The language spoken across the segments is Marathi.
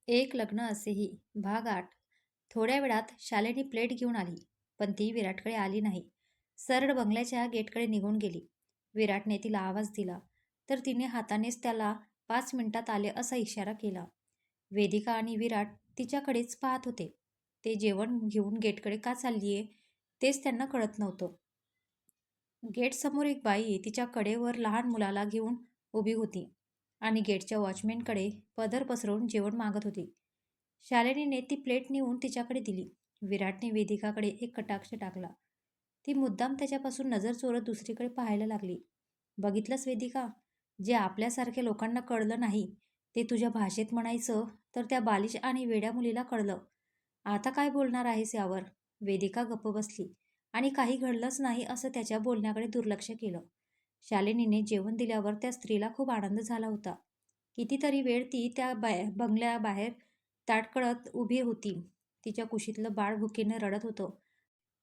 एक लग्न असेही भाग 8. थोड्या वेळात शालिनी प्लेट घेऊन आली, पण ती विराटकडे आली नाही. सरळ बंगल्याच्या गेटकडे निघून गेली. विराटने तिला आवाज दिला, तर तिने हातानेच त्याला 5 मिनिटात आले असा इशारा केला. वेदिका आणि विराट तिच्याकडेच पाहत होते. ते जेवण घेऊन गेटकडे का चाललीये तेच त्यांना कळत नव्हतं. गेटसमोर एक बाई तिच्या कडेवर लहान मुलाला घेऊन उभी होती आणि गेटच्या वॉचमॅनकडे पदर पसरवून जेवण मागत होती. शालिनीने ती प्लेट नेऊन तिच्याकडे दिली. विराटने वेदिकाकडे एक कटाक्ष टाकला. ती मुद्दाम त्याच्यापासून नजर चोरत दुसरीकडे पाहायला लागली. बघितलंस वेदिका, जे आपल्यासारख्या लोकांना कळलं नाही ते तुझ्या भाषेत म्हणायचं तर त्या बालिश आणि वेड्या मुलीला कळलं. आता काय बोलणार आहेस यावर? वेदिका गप्प बसली आणि काही घडलंच नाही असं त्याच्या बोलण्याकडे दुर्लक्ष केलं. शालिनीने जेवण दिल्यावर त्या स्त्रीला खूप आनंद झाला होता. कितीतरी वेळ ती त्या बंगल्याबाहेर ताटकळत उभी होती. तिच्या कुशीतलं बाळ भुकेने रडत होतं.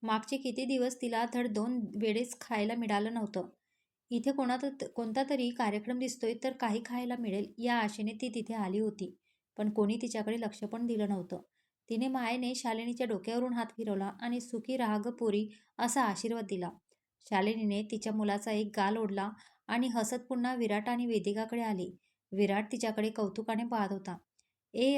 मागचे किती दिवस तिला धड 2 वेळेस खायला मिळालं नव्हतं. इथे कोणता तरी कार्यक्रम दिसतोय तर काही खायला मिळेल या आशेने ती तिथे आली होती. पण कोणी तिच्याकडे लक्ष पण दिलं नव्हतं. तिने मायेने शालिनीच्या डोक्यावरून हात फिरवला आणि सुखी राहा ग पोरी असा आशीर्वाद दिला. शालिनीने तिच्या मुलाचा एक गाल ओढला आणि हसत पुन्हा विराट आणि वेदिकाकडे आली. विराट तिच्याकडे कौतुकाने पाहत होता.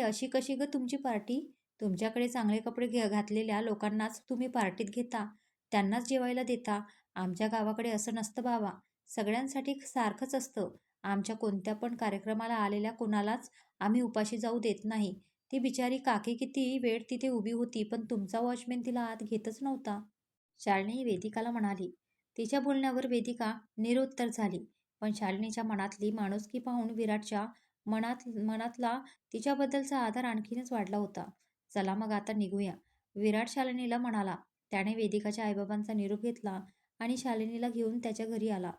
अशी कशी ग तुमची पार्टी? तुमच्याकडे चांगले कपडे घातलेल्या लोकांनाच तुम्ही पार्टीत घेता, त्यांनाच जेवायला देता. आमच्या गावाकडे असं नसतं बाबा. सगळ्यांसाठी सारखंच असतं. आमच्या कोणत्या पण कार्यक्रमाला आलेल्या कोणालाच आम्ही उपाशी जाऊ देत नाही. ती बिचारी काकी किती वेळ तिथे उभी होती, पण तुमचा वॉचमॅन तिला आत घेतच नव्हता. शालिनी वेदिकाला म्हणाली. तिच्या बोलण्यावर वेदिका निरुत्तर झाली. पण शालिनीच्या मनातली माणुसकी पाहून विराटच्या मनातला तिच्याबद्दलचा आदर आणखीनच वाढला होता. चला मग आता निघूया, विराट शालिनीला म्हणाला. त्याने वेदिकाच्या आईबाबांचा निरोप घेतला आणि शालिनीला घेऊन त्याच्या घरी आला.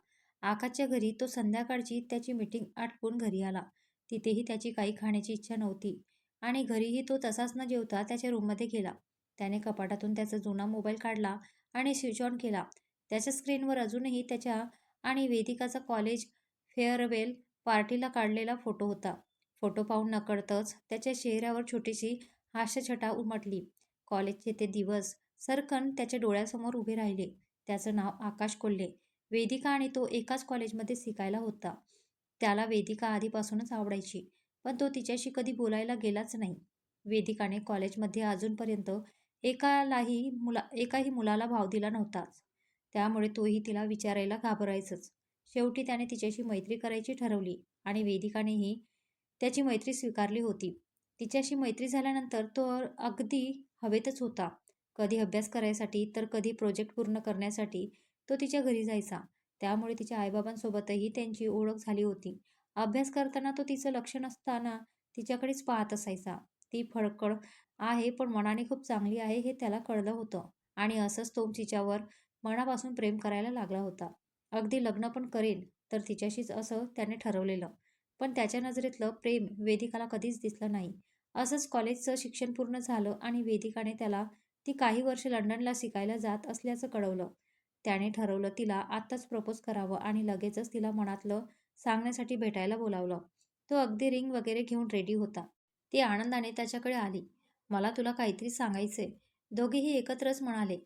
आकाशच्या घरी तो संध्याकाळची त्याची मीटिंग आटपून घरी आला. तिथेही त्याची काही खाण्याची इच्छा नव्हती आणि घरीही तो तसाच न जेवता त्याच्या रूममध्ये गेला. त्याने कपाटातून त्याचा जुना मोबाईल काढला आणि स्विच ऑन केला. त्याच्या स्क्रीनवर अजूनही त्याच्या आणि वेदिकाचा कॉलेज फेअरवेल पार्टीला काढलेला फोटो होता. फोटो पाहून नकळतच त्याच्या चेहऱ्यावर छोटीशी हास्यछटा उमटली. कॉलेजचे ते दिवस सरकन त्याच्या डोळ्यासमोर उभे राहिले. त्याचं नाव आकाश कोल्हे. वेदिका आणि तो एकाच कॉलेजमध्ये शिकायला होता. त्याला वेदिका आधीपासूनच आवडायची, पण तो तिच्याशी कधी बोलायला गेलाच नाही. वेदिकाने कॉलेजमध्ये अजूनपर्यंत एकाही मुलाला भाव दिला नव्हताच. त्यामुळे तोही तिला विचारायला घाबरायचंच. शेवटी त्याने तिच्याशी मैत्री करायची ठरवली आणि वेदिकानेही त्याची मैत्री स्वीकारली होती. तिच्याशी मैत्री झाल्यानंतर तो अगदी हवेतच होता. कधी अभ्यास करायसाठी तर कधी प्रोजेक्ट पूर्ण करण्यासाठी तो तिच्या घरी जायचा. त्यामुळे तिच्या आईबाबांसोबतही त्यांची ओळख झाली होती. अभ्यास करताना तो तिचं लक्ष नसताना तिच्याकडेच पाहत असायचा. ती फळकळ आहे पण मनाने खूप चांगली आहे हे त्याला कळलं होतं आणि असंच तो तिच्यावर मनापासून प्रेम करायला लागला होता. अगदी लग्न पण करेल तर तिच्याशीच असं त्याने ठरवलेलं. पण त्याच्या नजरेतलं प्रेम वेदिकाला कधीच दिसलं नाही. असंच कॉलेजचं शिक्षण पूर्ण झालं आणि वेदिकाने त्याला ती काही वर्ष लंडनला शिकायला जात असल्याचं कळवलं. त्याने ठरवलं तिला आत्ताच प्रपोज करावं आणि लगेचच तिला मनातलं सांगण्यासाठी भेटायला बोलावलं. तो अगदी रिंग वगैरे घेऊन रेडी होता. ती आनंदाने त्याच्याकडे आली. मला तुला काहीतरी सांगायचंय. दोघेही एकत्रच म्हणाले.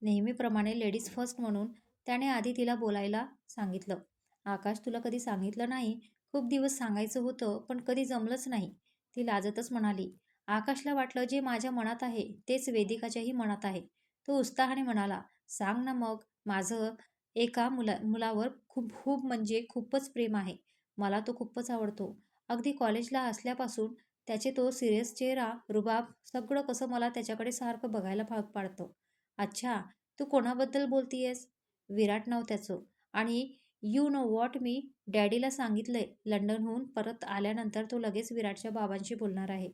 नेहमीप्रमाणे लेडीज फर्स्ट म्हणून त्याने आधी तिला बोलायला सांगितलं. आकाश, तुला कधी सांगितलं नाही. खूप दिवस सांगायचं होतं पण कधी जमलंच नाही, ती लाजतच म्हणाली. आकाशला वाटलं जे माझ्या मनात आहे तेच वेदिकाच्याही मनात आहे. तो उत्साहाने म्हणाला, सांग ना मग. माझं एका मुलावर खूप खूप म्हणजे खूपच प्रेम आहे. मला तो खूपच आवडतो. अगदी कॉलेजला असल्यापासून त्याचे तो सिरियस चेहरा, रुबाब सगळं कसं मला त्याच्याकडे सारखं बघायला भाग पाडतं. अच्छा, तू कोणाबद्दल बोलतीयस? विराट नाव त्याचं. आणि यू नो व्हॉट, मी डॅडीला सांगितलंय लंडनहून परत आल्यानंतर तो लगेच विराटच्या बाबांशी बोलणार आहे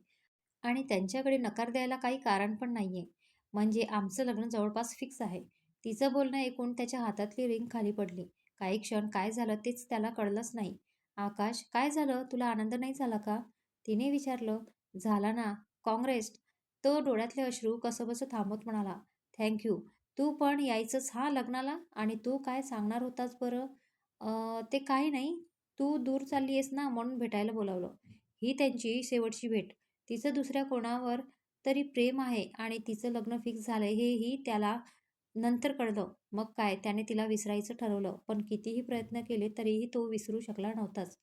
आणि त्यांच्याकडे नकार द्यायला काही कारण पण नाहीये. म्हणजे आमचं लग्न जवळपास फिक्स आहे. तिचं बोलणं ऐकून त्याच्या हातातली रिंग खाली पडली. काही क्षण काय झालं तेच त्याला कळलंच नाही. आकाश, काय झालं? तुला आनंद नाही झाला का? तिने विचारलं. झाला ना. काँग्रेस. तो डोळ्यातले अश्रू कसंबसं थांबवत म्हणाला. थँक्यू. तू पण यायचंच हा लग्नाला? आणि तू काय सांगणार होतास बरं? ते काही नाही. तू दूर चालली आहेस ना म्हणून भेटायला बोलावलं. ही त्यांची शेवटची भेट. तिचं दुसऱ्या कोणावर तरी प्रेम आहे आणि तिचं लग्न फिक्स झालंय हेही त्याला नंतर कळलं. मग काय त्याने तिला विसरायचं ठरवलं, पण कितीही प्रयत्न केले तरीही तो विसरू शकला नव्हताच.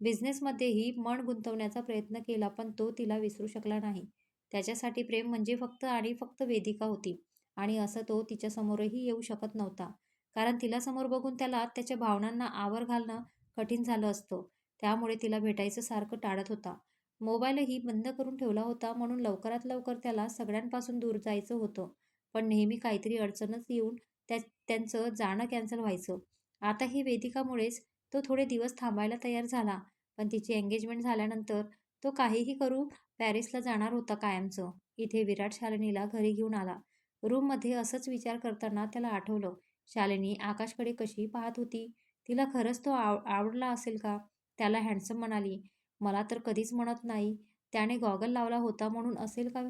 बिझनेसमध्येही मन गुंतवण्याचा प्रयत्न केला, पण तो तिला विसरू शकला नाही. त्याच्यासाठी प्रेम म्हणजे फक्त आणि फक्त वेदिका होती आणि असं तो तिच्यासमोरही येऊ शकत नव्हता. कारण तिला समोर बघून त्याला त्याच्या भावनांना आवर घालणं कठीण झालं असतं. त्यामुळे तिला भेटायचं सारखं टाळत होता. मोबाईलही बंद करून ठेवला होता म्हणून लवकरात लवकर त्याला सगळ्यांपासून दूर जायचं होतं. पण नेहमी काहीतरी अडचणच येऊन त्यांचं जाणं कॅन्सल व्हायचं. आताही वेदिकामुळेच तो थोडे दिवस थांबायला तयार झाला. पण तिची एंगेजमेंट झाल्यानंतर तो काहीही करू पॅरिसला जाणार होता कायमचं. इथे विराट शालिनीला घरी घेऊन आला. रूममध्ये असंच विचार करताना त्याला आठवलं, शालिनी आकाशकडे कशी पाहत होती. तिला खरंच तो आवडला असेल का? त्याला हँडसम म्हणाली. मला तर कधीच म्हणत नाही. त्याने गॉगल लावला होता म्हणून असेल का?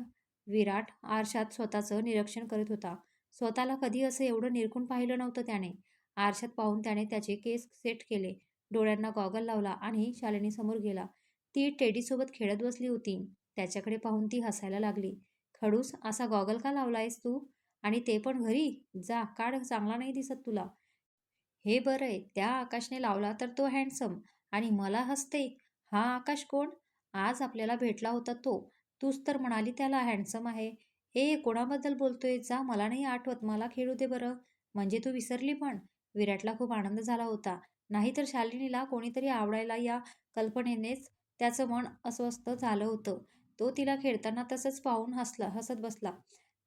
विराट आरशात स्वतःचं निरीक्षण करीत होता. स्वतःला कधी असं एवढं निरखून पाहिलं नव्हतं त्याने. आरशात पाहून त्याने त्याचे केस सेट केले, डोळ्यांना गॉगल लावला आणि शालिनीसमोर गेला. ती टेडीसोबत खेळत बसली होती. त्याच्याकडे पाहून ती हसायला लागली. खडूस, असा गॉगल का लावलायस तू? आणि ते पण घरी? जा काढ, चांगला नाही दिसत तुला. हे बरं आहे, त्या आकाशने लावला तर तो हँडसम आणि मला हसते. हा आकाश कोण? आज आपल्याला भेटला होता तो. तूच तर म्हणाली त्याला हँडसम आहे. कोणाबद्दल बोलतोय? जा, मला नाही आठवत, मला खेळू दे बरं. म्हणजे तू विसरली पण? विराटला खूप आनंद झाला होता. नाहीतर शालिनीला कोणीतरी आवडायला या कल्पनेनेच त्याचं मन अस्वस्थ झालं होतं. तो तिला खेळताना तसंच पाहून हसत बसला.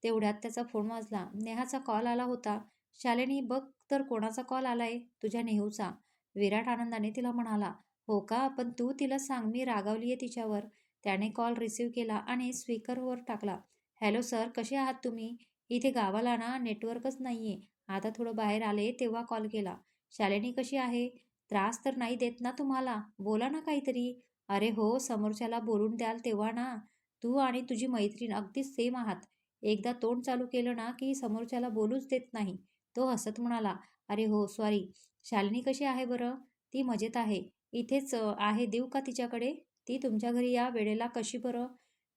तेवढ्यात त्याचा फोन वाजला. नेहाचा कॉल आला होता. शालिनी, बघ तर कोणाचा कॉल आलाय. तुझ्या नेहूचा. विराट आनंदाने तिला म्हणाला. हो का? पण तू तिला सांग मी रागावलीये तिच्यावर. त्याने कॉल रिसीव्ह केला आणि स्पीकरवर टाकला. हॅलो सर, कसे आहात तुम्ही? इथे गावाला ना नेटवर्कच नाहीये. आता थोडं बाहेर आले तेव्हा कॉल केला. शालिनी कशी आहे? त्रास तर नाही देत ना तुम्हाला? बोला ना काहीतरी. अरे हो, समोरच्याला बोलून द्याल तेव्हा ना. तू आणि तुझी मैत्रीण अगदीच सेम आहात. एकदा तोंड चालू केलं ना की समोरच्याला बोलूच देत नाही. तो हसत म्हणाला. अरे हो, सॉरी. शालिनी कशी आहे बरं? ती मजेत आहे. इथेच आहे, देऊ का तिच्याकडे? ती तुमच्या घरी या वेळेला कशी बरं?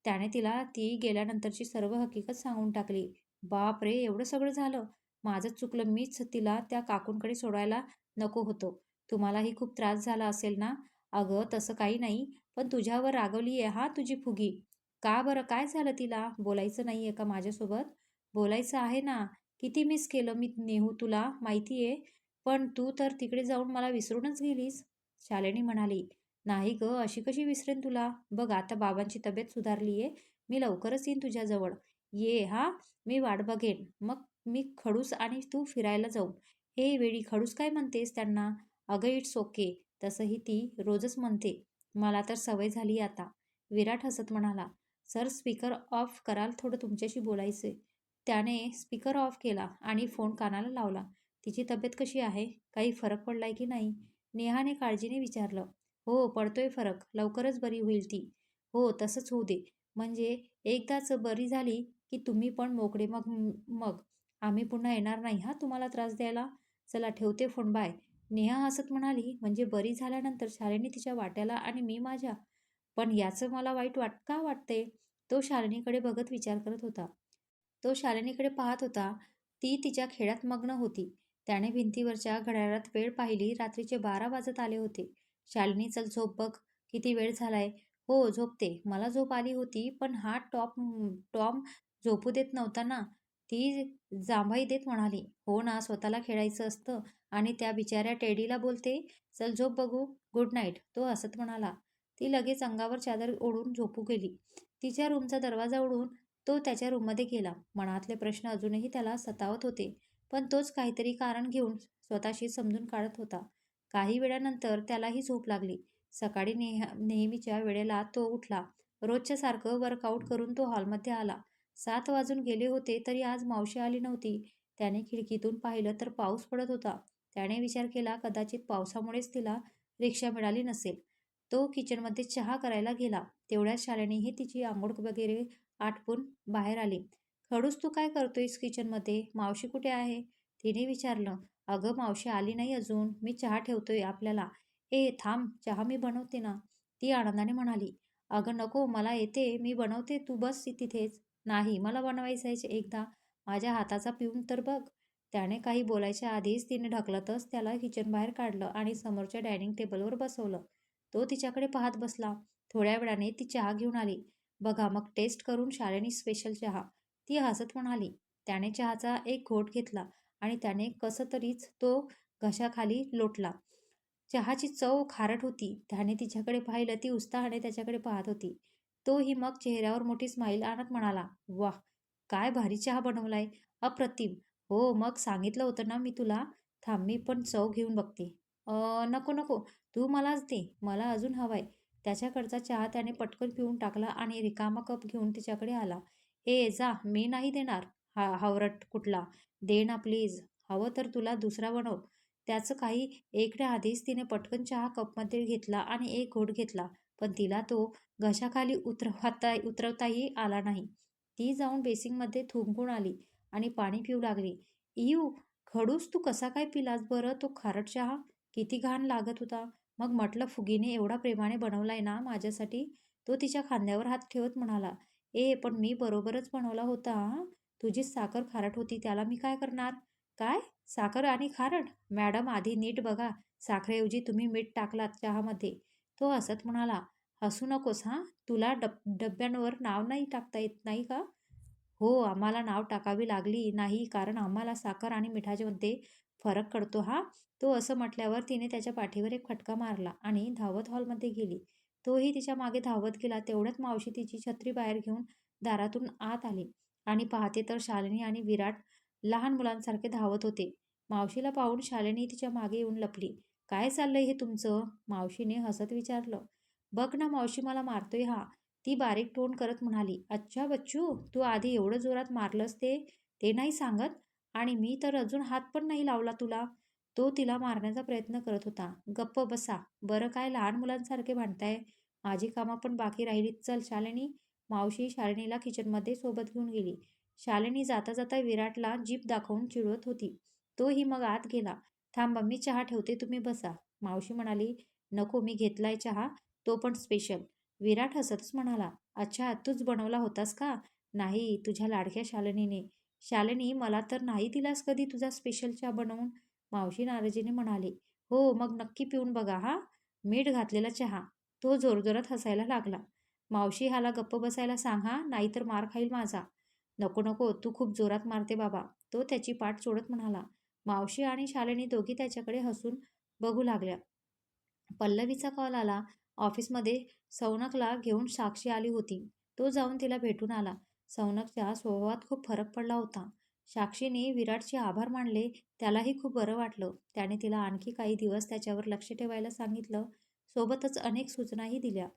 त्याने तिला ती गेल्यानंतरची सर्व हकीकत सांगून टाकली. बाप रे, एवढं सगळं झालं? माझंच चुकलं, मीच तिला त्या काकूंकडे सोडायला नको होतं. तुम्हालाही खूप त्रास झाला असेल ना? अगं तसं काही नाही, पण तुझ्यावर रागवलीये हा तुझी फुगी. का बरं, काय झालं तिला? बोलायचं नाहीये का माझ्यासोबत? बोलायचं आहे ना. किती मिस केलं मी नेहू तुला माहितीये. पण तू तर तिकडे जाऊन मला विसरूनच गेलीस. शालिनी म्हणाली. नाही ग, अशी कशी विसरेन तुला? बघ आता बाबांची तब्येत सुधारलीये. मी लवकरच येईन तुझ्याजवळ. ये हा, मी वाट बघेन. मग मी खडूस आणि तू फिरायला जाऊ. हे वेडी, खडूस काय म्हणतेस त्यांना? अगं इट्स ओके. तसंही ती रोजच म्हणते. मला तर सवय झाली आता. विराट हसत म्हणाला. सर, स्पीकर ऑफ कराल, थोडं तुमच्याशी बोलायचंय. त्याने स्पीकर ऑफ केला आणि फोन कानाला लावला. तिची तब्येत कशी आहे? काही फरक पडलाय की नाही? नेहाने काळजीने विचारलं. हो, पडतोय फरक. लवकरच बरी होईल ती. हो, तसंच होऊ दे. म्हणजे एकदाच बरी झाली की तुम्ही पण मोकळे. मग मग आम्ही पुन्हा येणार नाही हा तुम्हाला त्रास द्यायला. चला ठेवते फोन, बाय. नेहा हसत म्हणाली. म्हणजे बरी झाल्यानंतर शालिनी तिच्या वाट्याला आणि मी माझ्या? पण याचं मला वाईट का वाटते? तो शालिनीकडे बघत विचार करत होता. तो शालिनीकडे पाहत होता. ती तिच्या खेळात मग्न होती. त्याने भिंतीवरच्या घड्याळात वेळ पाहिली. रात्रीचे 12 वाजत आले होते. शालिनी, चल झोप बघ. किती वेळ झालाय. हो, झोपते. मला झोप आली होती, पण हा टॉम झोपू देत नव्हता ना. ती जांभई देत म्हणाली. हो ना, स्वतःला खेळायचं असतं आणि त्या बिचाऱ्या टेडीला बोलते. चल झोप बघू. गुड नाईट, तो हसत म्हणाला. ती लगेच अंगावर चादर ओढून झोपू गेली. तिच्या रूमचा दरवाजा उघडून तो त्याच्या रूममध्ये गेला. मनातले प्रश्न अजूनही त्याला सतावत होते, पण तोच काहीतरी कारण घेऊन स्वतःशी समजून काढत होता. काही वेळानंतर त्यालाही झोप लागली. सकाळी नेहमीच्या वेळेला तो उठला. रोजच्या सारखं वर्कआउट करून तो हॉलमध्ये आला. 7 वाजून गेले होते तरी आज मावशी आली नव्हती. त्याने खिडकीतून पाहिलं तर पाऊस पडत होता. त्याने विचार केला कदाचित पावसामुळेच तिला रिक्षा मिळाली नसेल. तो किचनमध्ये चहा करायला गेला. तेवढ्यात शालिनीही तिची अंघोळ वगैरे आटपून बाहेर आली. खडूस, तू काय करतोयस किचनमध्ये? मावशी कुठे आहे? तिने विचारलं. अगं मावशी आली नाही अजून. मी चहा ठेवतोय आपल्याला. थांब, चहा मी बनवते ना. ती आनंदाने म्हणाली. "अगं नको, मला येते, मी बनवते, तू बस तिथेच." "नाही, मला बनवायचं आहे एकदा. माझ्या हाताचा पिऊन तर बघ." त्याने काही बोलायच्या आधीच तिने ढकलतच त्याला किचनबाहेर काढलं आणि समोरच्या डायनिंग टेबलवर बसवलं. तो तिच्याकडे पाहत बसला. थोड्या वेळाने ती चहा घेऊन आली. "बघा, मग टेस्ट करून शाळेने स्पेशल चहा." ती हसत म्हणाली. त्याने चहाचा एक घोट घेतला आणि त्याने कसं तरीच तो घशाखाली लोटला. चहाची चव खारट होती. त्याने तिच्याकडे पाहिलं. ती उत्साहाने त्याच्याकडे पाहत होती. तोही मग चेहऱ्यावर मोठी स्माईल आणत म्हणाला, "वाह! काय भारी चहा बनवलाय. अप्रतिम." "हो, मग सांगितलं होतं ना मी तुला. थांब, मी पण चव घेऊन बघते." नको, नको. तू मलाच दे. मला अजून हवाय." त्याच्याकडचा चहा त्याने पटकन पिऊन टाकला आणि रिकामा कप घेऊन तिच्याकडे आला. "ए जा, मी नाही देणार. हावरट कुठला. दे ना प्लीज. हवं तर तुला दुसरा बनव." त्याचं काही ऐकण्याआधीच तिने पटकन चहा कपमध्ये घेतला आणि एक घोट घेतला. पण तिला तो घशाखाली उतरवताही आला नाही. ती जाऊन बेसिनमध्ये थुंकून आली आणि पाणी पिऊ लागली. "इव, खडूस तू कसा काय पिलास बरं तो खारट चहा? किती घाण लागत होता." मग म्हटलं, "फुगीने एवढा प्रेमाने बनवलाय ना माझ्यासाठी." तो तिच्या खांद्यावर हात ठेवत म्हणाला, पण मी बरोबरच बनवला होता हां. तुझीच साखर खारट होती, त्याला मी काय करणार?" "काय? साखर आणि खारट? मॅडम आधी नीट बघा. साखरेऐवजी तुम्ही मीठ टाकलात चहामध्ये." तो हसत म्हणाला, "हसू नकोस हां. तुला डब्यांवर नाव नाही टाकता येत नाही का?" "हो, आम्हाला नाव टाकावी लागली नाही कारण आम्हाला साखर आणि मिठामध्ये फरक कळतो हां." तो असं म्हटल्यावर तिने त्याच्या पाठीवर एक फटका मारला आणि धावत हॉलमध्ये गेली. तोही तिच्या मागे धावत गेला. तेवढ्यात मावशी तिची छत्री बाहेर घेऊन दारातून आत आली आणि पाहते तर शालिनी आणि विराट लहान मुलांसारखे धावत होते. मावशीला पाहून शालिनी तिच्या मागे येऊन लपली. "काय चाललंय हे तुमचं?" मावशीने हसत विचारलं. "बघ ना मावशी, मला मारतोय हा." ती बारीक तोंड करत म्हणाली. "अच्छा बच्चू, तू आधी एवढं जोरात मारलंस ते ते नाही सांगत? आणि मी तर अजून हात पण नाही लावला तुला." तो तिला मारण्याचा प्रयत्न करत होता. "गप्प बसा. बरं काय लहान मुलांसारखे भांडताय? माझी कामं पण बाकी राहिलीत. चल शालिनी." मावशी शालिनीला किचनमध्ये सोबत घेऊन गेली. शालिनी जाता जाता विराटला जीभ दाखवून चिडवत होती. तोही मग आत गेला. "थांबा, मी चहा ठेवते, तुम्ही बसा." मावशी म्हणाली, "नको, मी घेतलाय चहा, तो पण स्पेशल." विराट हसतच म्हणाला, "अच्छा, तूच बनवला होतास का?" "नाही, तुझ्या लाडक्या शालिनीने." "शालिनी, मला तर नाही दिलास कधी तुझा स्पेशल चहा बनवून." मावशी नाराजीने म्हणाली. "हो, मग नक्की पिऊन बघा हा, मीठ घातलेला चहा." तो जोरजोरात हसायला लागला. "मावशी, ह्याला गप्प बसायला सांग हा, नाहीतर मार खाईल माझा." "नको, नको, तू खूप जोरात मारते बाबा." तो त्याची पाठ सोडत म्हणाला. मावशी आणि शालिनी दोघी त्याच्याकडे हसून बघू लागल्या. पल्लवीचा कॉल आला. ऑफिसमध्ये सौनकला घेऊन साक्षी आली होती. तो जाऊन तिला भेटून आला. सौनकच्या स्वभावात खूप फरक पडला होता. साक्षीने विराटचे आभार मानले. त्यालाही खूप बरं वाटलं. त्याने तिला आणखी काही दिवस त्याच्यावर लक्ष ठेवायला सांगितलं. सोबतच अनेक सूचनाही दिल्या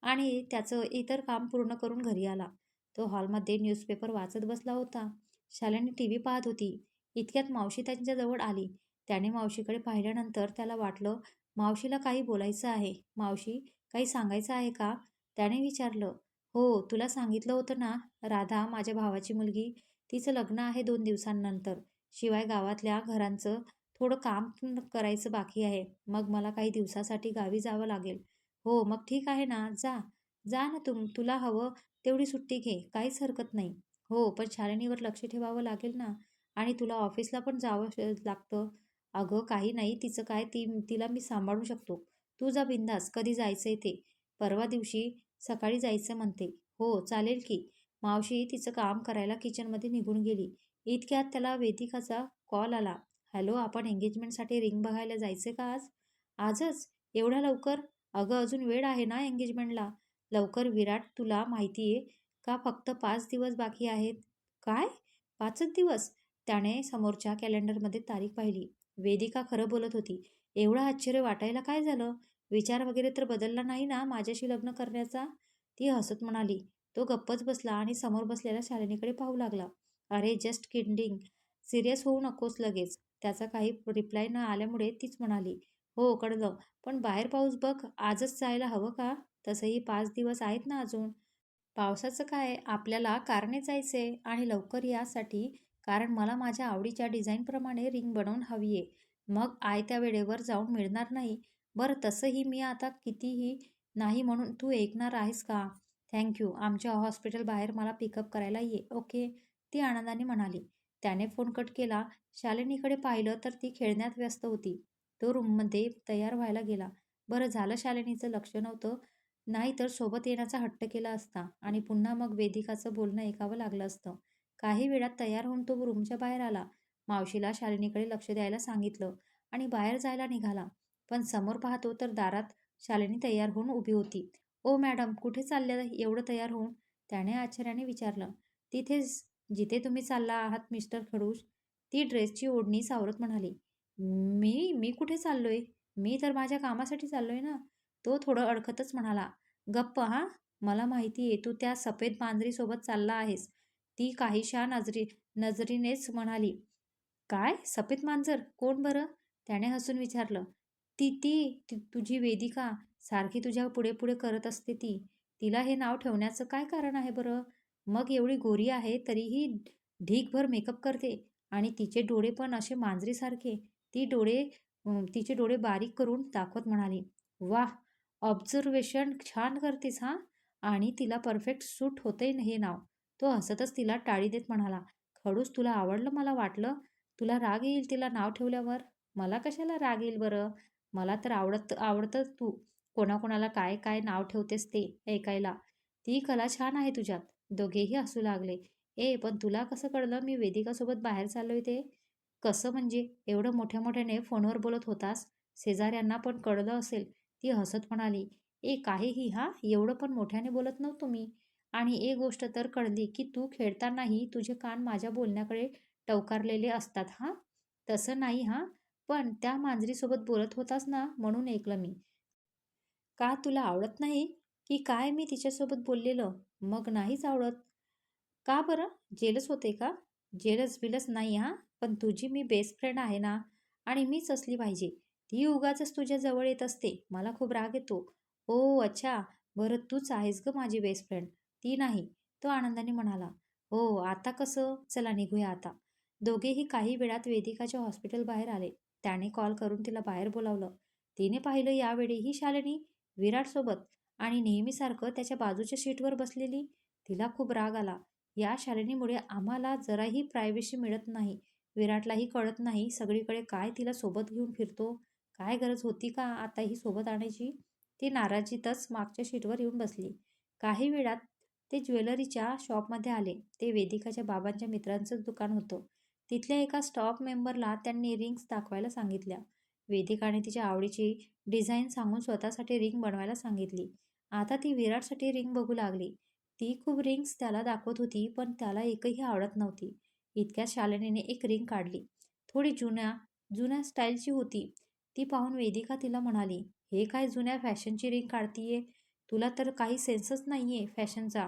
आणि त्याचं इतर काम पूर्ण करून घरी आला. तो हॉलमध्ये न्यूजपेपर वाचत बसला होता. शालिनी टीव्ही पाहत होती. इतक्यात मावशी त्यांच्याजवळ आली. त्याने मावशीकडे पाहिल्यानंतर त्याला वाटलं, मावशीला काही बोलायचं आहे. "मावशी, काही सांगायचं आहे का?" त्याने विचारलं. "हो, तुला सांगितलं होतं ना, राधा माझ्या भावाची मुलगी. तिचं लग्न आहे 2 दिवसांनंतर. शिवाय गावातल्या घरांचं थोडं काम पण करायचं बाकी आहे. मग मला काही दिवसासाठी गावी जावं लागेल." "हो, मग ठीक आहे ना, जा. जा ना तुला हवं तेवढी सुट्टी घे. काहीच हरकत नाही." "हो, पण शालिनीवर लक्ष ठेवावं लागेल ना आणि तुला ऑफिसला पण जावं लागतं." "अगं काही नाही, तिचं काय, तिला मी सांभाळू शकतो. तू जा बिंदास, कधी जायचंय ते." "परवा दिवशी सकाळी जायचं म्हणते." "हो, चालेल की." मावशी तिचं काम करायला किचनमध्ये निघून गेली. इतक्यात त्याला वेदिकाचा कॉल आला. "हॅलो, आपण एंगेजमेंटसाठी रिंग बघायला जायचे का आज?" "आजच? एवढ्या लवकर?" "अगं अजून वेळ आहे ना एंगेजमेंटला." "लवकर विराट, तुला माहितीये का फक्त 5 दिवस बाकी आहेत." "काय? 5च दिवस?" त्याने समोरच्या कॅलेंडरमध्ये तारीख पाहिली. वेदिका खरं बोलत होती. एवढं आश्चर्य वाटायला काय झालं? विचार वगैरे तर बदलला नाही ना माझ्याशी लग्न करण्याचा? ती हसत म्हणाली. तो गप्पच बसला आणि समोर बसलेल्या शालिनीकडे पाहू लागला. "अरे जस्ट किडिंग. सिरियस होऊ नकोस लगेच." त्याचा काही रिप्लाय न आल्यामुळे तीच म्हणाली, "हो कळलं. पण बाहेर पाऊस बघ. आजच जायला हवं का? तसंही 5 दिवस आहेत ना अजून." "पावसाचं काय? आपल्याला कारने जायचंय आणि लवकर यासाठी, कारण मला माझ्या आवडीच्या डिझाईनप्रमाणे रिंग बनवून हवीये. मग आयत्या वेळेवर जाऊन मिळणार नाही." "बरं, तसंही मी आता कितीही नाही म्हणून तू ऐकणार आहेस का? थँक आमच्या हॉस्पिटल बाहेर मला पिकअप करायला ये, ओके? ती आनंदाने म्हणाली. त्याने फोन कट केला. शालिनीकडे पाहिलं तर ती खेळण्यात व्यस्त होती. तो रूममध्ये तयार व्हायला गेला. बरं झालं शालिनीचं लक्ष नव्हतं, नाहीतर सोबत येण्याचा हट्ट केला असता आणि पुन्हा मग वेदिकाचं बोलणं ऐकावं लागलं असतं. काही वेळात तयार होऊन तो रूमच्या बाहेर आला. मावशीला शालिनीकडे लक्ष द्यायला सांगितलं आणि बाहेर जायला निघाला. पण समोर पाहतो तर दारात शालिनी तयार होऊन उभी होती. "ओ मॅडम, कुठे चालल्या एवढं तयार होऊन?" त्याने आश्चर्याने विचारलं. "तिथेच, जिथे तुम्ही चालला आहात मिस्टर खडूस." ती ड्रेसची ओढणी सावरत म्हणाली. "मी मी कुठे चाललोय? मी तर माझ्या कामासाठी चाललोय ना." तो थोडं अडखतच म्हणाला. "गप्प हां, मला माहिती आहे तू त्या सफेद मांजरीसोबत चालला आहेस." ती काहीशा नजरीनेच म्हणाली. "काय? सफेद मांजर? कोण बरं?" त्याने हसून विचारलं. ती तुझी वेदिका. सारखी तुझ्या पुढे-पुढे करत असते ती. तिला हे नाव ठेवण्याचं काय कारण आहे बरं? मग एवढी गोरी आहे तरीही ढीगभर मेकअप करते आणि तिचे डोळे पण असे मांजरीसारखे. तिचे डोळे बारीक करून दाखवत म्हणाली, "वाह! ऑब्झर्वेशन छान करतेस हां. आणि तिला परफेक्ट सूट होतंय हे नाव." तो हसतच तिला टाळी देत म्हणाला, "खडूस, तुला आवडलं मला वाटलं. तुला राग येईल तिला नाव ठेवल्यावर." "मला कशाला राग येईल बरं? मला तर आवडतं तू कोणाकोणाला काय काय नाव ठेवतेस ते ऐकायला. ती कला छान आहे तुझ्यात." दोघेही हसू लागले. पण तुला कसं कळलं मी वेदिकासोबत बाहेर चाललोय ते?" "कसं म्हणजे? एवढं मोठ्या-मोठ्याने फोनवर बोलत होतास. शेजाऱ्यांना पण कळलं असेल." ती हसत म्हणाली. काहीही हां, एवढं पण मोठ्याने बोलत नव्हतो मी. आणि एक गोष्ट तर कळली की तू खेळतानाही तुझे कान माझ्या बोलण्याकडे टवकारलेले असतात हां. तसं नाही हां, पण त्या मांजरीसोबत बोलत होतास ना म्हणून ऐकलं मी." "का तुला आवडत नाही? की काय मी तिच्यासोबत बोललेलं? मग नाहीच आवडत." "का बरं? जेलस होते का?" "जेलस-बिलस नाही हां, पण तुझी मी बेस्ट फ्रेंड आहे ना आणि मीच असली पाहिजे. ती उगाचच तुझ्या जवळ येत असते. मला खूप राग येतो." "ओह अच्छा, बरं तूच आहेस गं माझी बेस्ट फ्रेंड, ती नाही." तो आनंदाने म्हणाला. "हो, आता कसं? चला निघूया आता." दोघेही काही वेळात वेदिकाच्या हॉस्पिटल बाहेर आले. त्याने कॉल करून तिला बाहेर बोलावलं. तिने पाहिलं यावेळीही शालिनी विराटसोबत आणि नेहमीसारखं त्याच्या बाजूच्या सीटवर बसलेली. तिला खूप राग आला. या शालिनीमुळे आम्हाला जराही प्रायव्हसी मिळत नाही. विराटलाही कळत नाही सगळीकडे काय तिला सोबत घेऊन फिरतो. काय गरज होती का आता ही सोबत आणायची? ती नाराजीतच मागच्या सीटवर येऊन बसली. काही वेळात ते ज्वेलरीच्या शॉपमध्ये आले. ते वेदिकाच्या बाबांच्या मित्रांचंच दुकान होतं. तिथल्या एका स्टॉफ मेंबरला त्यांनी रिंग्स दाखवायला सांगितल्या. वेदिकाने तिच्या आवडीची डिझाईन सांगून स्वतःसाठी रिंग बनवायला सांगितली. आता ती विराटसाठी रिंग बघू लागली. ती खूप रिंग्स त्याला दाखवत होती, पण त्याला एकही आवडत नव्हती. इतक्यात शालिनीने एक रिंग काढली. थोडी जुन्या जुन्या स्टाईलची होती. ती पाहून वेदिका तिला म्हणाली, "हे काय जुन्या फॅशनची रिंग काढतीये? तुला तर काही सेन्सच नाहीये फॅशनचा."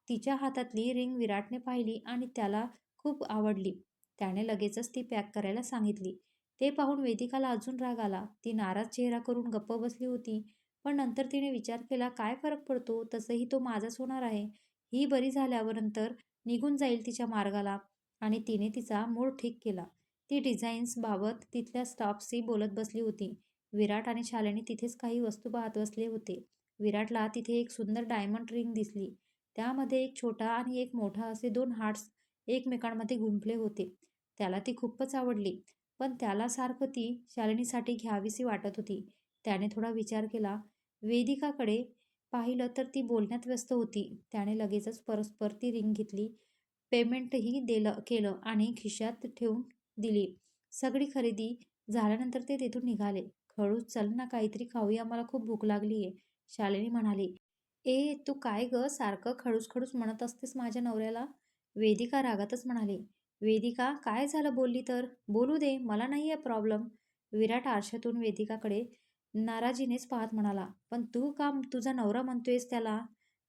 तिच्या हातातली रिंग विराटने पाहिली आणि त्याला खूप आवडली. त्याने लगेचच ती पॅक करायला सांगितली. ते पाहून वेदिकाला अजून राग आला. ती नाराज चेहरा करून गप्प बसली होती. पण नंतर तिने विचार केला, काय फरक पडतो? तसंही तो माझाच होणार आहे. ही बरी झाल्यावर नंतर निघून जाईल तिच्या मार्गाला. आणि तिने तिचा मूड ठीक केला. ती डिझाईन्सबाबत तिथल्या स्टाफशी बोलत बसली होती. विराट आणि शालिनी तिथेच काही वस्तू पाहत बसले होते. विराटला तिथे एक सुंदर डायमंड रिंग दिसली. त्यामध्ये एक छोटा आणि एक मोठा असे 2 हार्ट्स एकमेकांमध्ये गुंफले होते. त्याला ती खूपच आवडली. पण त्याला सारखं ती शालिनीसाठी घ्यावीशी वाटत होती. त्याने थोडा विचार केला. वेदिकाकडे पाहिलं तर ती बोलण्यात व्यस्त होती. त्याने लगेचच परस्पर ती रिंग घेतली. पेमेंटही केलं आणि खिशात ठेवून दिली. सगळी खरेदी झाल्यानंतर ते तिथून निघाले. "खडूस, चल ना काहीतरी खाऊया, मला खूप भूक लागलीये." शालिनी म्हणाली. तू काय गं सारखं खडूस-खडूस म्हणत असतेस माझ्या नवऱ्याला?" वेदिका रागातच म्हणाली. "वेदिका, काय झालं बोलली तर? बोलू दे, मला नाहीये प्रॉब्लेम." विराट आरशातून वेदिकाकडे नाराजीनेच पाहत म्हणाला, "पण तू का तुझा नवरा म्हणतोयस त्याला?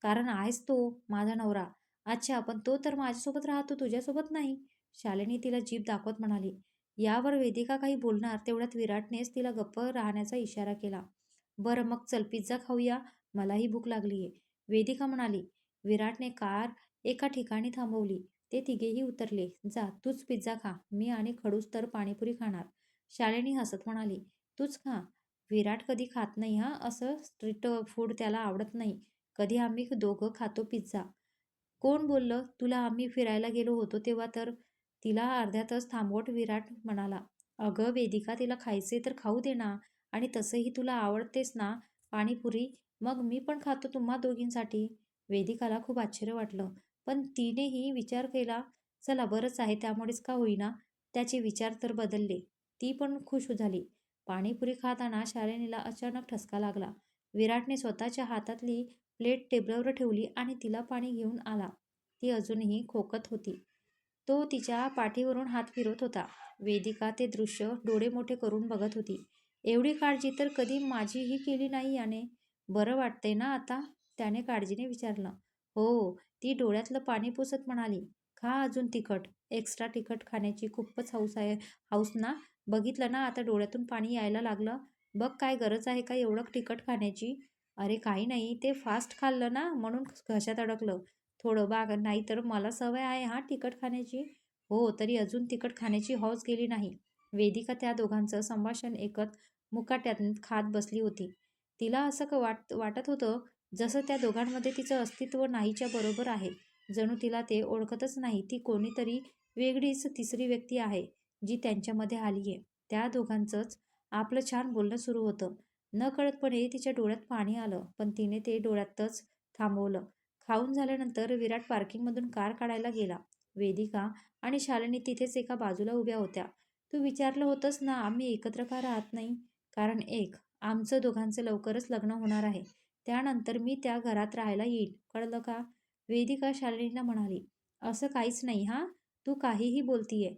कारण आहेस तो माझा नवरा." "अच्छा, पण तो तर माझ्यासोबत राहतो, तुझ्यासोबत नाही." शालिनी तिला जीभ दाखवत म्हणाली. यावर वेदिका काही बोलणार तेवढ्यात विराटनेच तिला गप्प राहण्याचा इशारा केला. "बरं मग चल पिझ्झा खाऊया, मलाही भूक लागलीये." वेदिका म्हणाली. विराटने कार एका ठिकाणी थांबवली. ते तिघेही उतरले. "जा, तूच पिझ्झा खा. मी आणि खडूस तर पाणीपुरी खाणार." शालिनी हसत म्हणाली, "तूच खा." विराट कधी खात नाही हां, असं स्ट्रीट फूड त्याला आवडत नाही. कधी आम्ही दोघं खातो पिझ्झा. कोण बोललं तुला आम्ही फिरायला गेलो होतो तेव्हा तर? तिला अर्ध्यातच थांबवत विराट म्हणाला, अगं वेदिका तिला खायचे तर खाऊ दे ना आणि तसंही तुला आवडतेच ना पाणीपुरी, मग मी पण खातो तुम्हा दोघींसाठी. वेदिकाला खूप आश्चर्य वाटलं, पण तिनेही विचार केला, चला बरंच आहे त्यामुळेच का होईना, त्याचे विचार तर बदलले. ती पण खुश झाली. पाणीपुरी खाताना शालिनीला अचानक ठसका लागला. विराटने स्वतःच्या हातातली प्लेट टेबलवर ठेवली आणि तिला पाणी घेऊन आला. ती अजूनही खोकत होती. तो तिच्या पाठीवरून हात फिरवत होता. वेदिका ते दृश्य डोळे मोठे करून बघत होती. एवढी काळजी तर कधी माझीही केली नाही याने. बरं वाटतंय ना आता? त्याने काळजीने विचारलं. हो, ती डोळ्यातलं पाणी पुसत म्हणाली. खा अजून तिखट. एक्स्ट्रा तिखट खाण्याची खूपच हौस ना? बघितलं ना आता डोळ्यातून पाणी यायला लागलं. बघ काय गरज आहे का एवढं तिखट खाण्याची? अरे काही नाही, ते फास्ट खाल्लं ना म्हणून घशात अडकलं. थोडं बाग नाहीतर मला सवय आहे हां तिखट खाण्याची. हो, तरी अजून तिखट खाण्याची हौस गेली नाही. वेदिका त्या दोघांचं संभाषण ऐकत मुकाट्यात खात बसली होती. तिला असं वाटत होतं जसं त्या दोघांमध्ये तिचं अस्तित्व नाहीच्या बरोबर आहे. जणू तिला ते ओळखतच नाही. ती कोणीतरी वेगळीच तिसरी व्यक्ती आहे, जी त्यांच्यामध्ये आली आहे. त्या दोघांचंच आपलं छान बोलणं सुरू होतं. नकळतपणे तिच्या डोळ्यात पाणी आलं, पण तिने ते डोळ्यातच थांबवलं. खाऊन झाल्यानंतर विराट पार्किंगमधून कार काढायला गेला. वेदिका आणि शालिनी तिथेच एका बाजूला उभ्या होत्या. तू विचारलं होतंस ना आम्ही एकत्र का राहत नाही? कारण एक, आमचं दोघांचं लवकरच लग्न होणार आहे. त्यानंतर मी त्या घरात राहायला येईल. कळलं का? वेदिका शालिनीला म्हणाली. असं काहीच नाही हां, तू काहीही बोलतीये.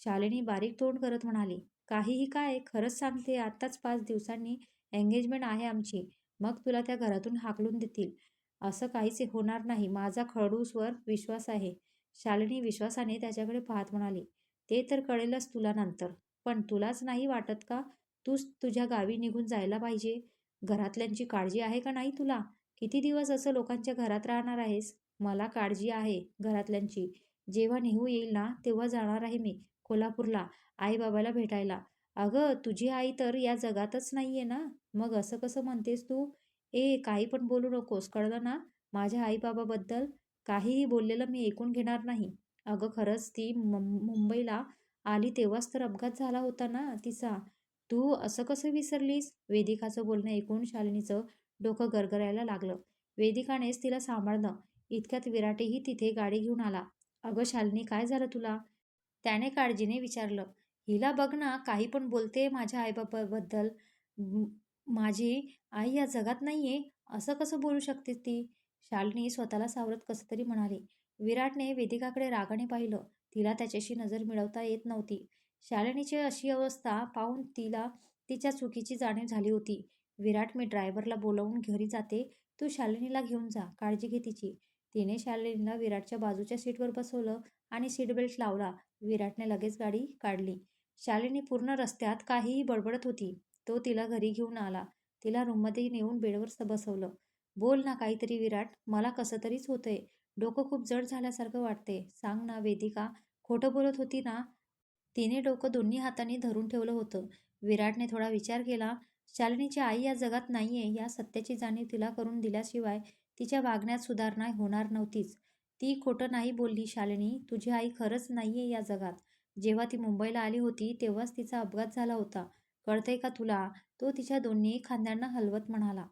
शालिनी बारीक तोंड करत म्हणाली. काहीही काय? खरंच सांगते, आत्ताच 5 दिवसांनी एंगेजमेंट आहे आमची. मग तुला त्या घरातून हाकलून देतील. असं काहीच होणार नाही. माझा खडूसवर विश्वास आहे. शालिनी विश्वासाने त्याच्याकडे पाहत म्हणाली. ते तर कळेलच तुला नंतर. पण तुलाच नाही वाटत का तूच तुझ्या गावी निघून जायला पाहिजे? घरातल्यांची काळजी आहे का नाही तुला? किती दिवस असं लोकांच्या घरात राहणार आहेस? मला काळजी आहे घरातल्यांची. जेव्हा निघू येईल ना तेव्हा जाणार आहे मी कोल्हापूरला आई-बाबाला भेटायला. अगं तुझी आई तर या जगातच नाहीये ना? मग असं कसं म्हणतेस तू? काही पण बोलू नकोस, कळलं ना? माझ्या आई-बाबाबद्दल काहीही बोललेलं मी ऐकून घेणार नाही. अगं खरंच ती मुंबईला आली तेव्हाच तर अपघात झाला होता ना तिचा. तू असं कसं विसरलीस? वेदिकाचं बोलणं ऐकून शालिनीचं डोकं गरगरायला लागलं. वेदिकानेच तिला सांभाळलं. इतक्यात विराटही तिथे गाडी घेऊन आला. अगं शालिनी काय झालं तुला? त्याने काळजीने विचारलं. हिला बघ ना, काही पण बोलते माझ्या आईबापाबद्दल. म माझी आई या जगात नाहीये, असं कसं बोलू शकते ती? शालिनी स्वतःला सावरत कसं तरी म्हणाली. विराटने वेदिकाकडे रागाने पाहिलं. तिला त्याच्याशी नजर मिळवता येत नव्हती. शालिनीची अशी अवस्था पाहून तिला तिच्या चुकीची जाणीव झाली होती. विराट, मी ड्रायव्हरला बोलावून घरी जाते. तू शालिनीला घेऊन जा, काळजी घे तिची. तिने शालिनीला विराटच्या बाजूच्या सीटवर बसवलं आणि सीट बेल्ट लावला. विराटने लगेच गाडी काढली. शालिनी पूर्ण रस्त्यात काहीही बडबडत होती. तो तिला घरी घेऊन आला. तिला रूममध्ये नेऊन बेडवर बसवलं. बोल ना काहीतरी विराट, मला कसं तरीच होतंय. डोकं खूप जड झाल्यासारखं वाटते. सांग ना वेदिका, खोटं बोलत होती ना? तिने डोकं दोन्ही हातांनी धरून ठेवलं होतं. विराटने थोडा विचार केला. शालिनीची आई या जगात नाहीये या सत्याची जाणीव तिला करून दिल्याशिवाय तिच्या वागण्यात सुधारणा होणार नव्हतीच. ती खोटं नाही बोलली शालिनी. तुझी आई खरंच नाहीये या जगात. जेव्हा ती मुंबईला आली होती तेव्हाच तिचा अपघात झाला होता. कळतंय का तुला? तो तिच्या दोन्ही खांद्यांना हलवत म्हणाला.